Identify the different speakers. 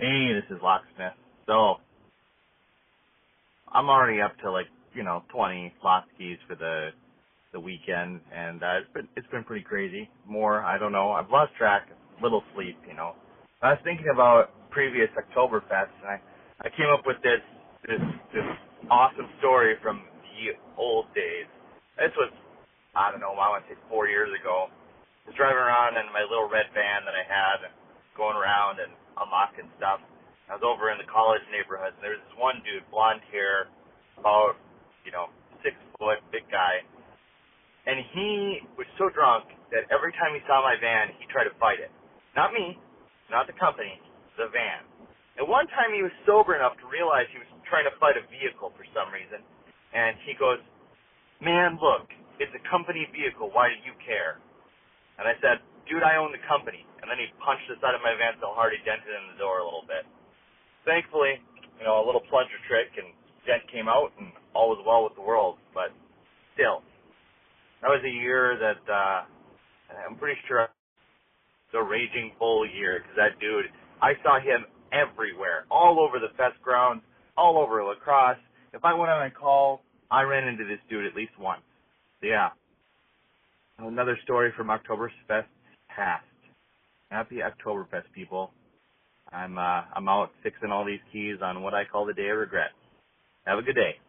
Speaker 1: Hey, this is Locksmith. So, I'm already up to 20 lost keys for the weekend, and it's been pretty crazy. More, I don't know. I've lost track. Little sleep. I was thinking about previous Oktoberfest, and I came up with this awesome story from the old days. This was, I don't know, I want to say 4 years ago. I was driving around in my little red van that I had, going around and unlocking stuff. I was over in the college neighborhood, and there was this one dude, blonde hair, about, 6 foot, big guy. And he was so drunk that every time he saw my van, he tried to fight it. Not me, not the company, the van. And one time he was sober enough to realize he was trying to fight a vehicle for some reason. And he goes, "Man, look, it's a company vehicle. Why do you care?" And I said, "Dude, I own the company." And then he punched the side of my van so hard he dented in the door a little bit. Thankfully, a little plunger trick and dent came out and all was well with the world. But still, that was a year that I'm pretty sure it's a raging bull year, because that dude, I saw him everywhere, all over the fest grounds, all over lacrosse. If I went on a call, I ran into this dude at least once. So yeah, another story from Oktoberfest past. Happy Oktoberfest, people. I'm out fixing all these keys on what I call the day of regret. Have a good day.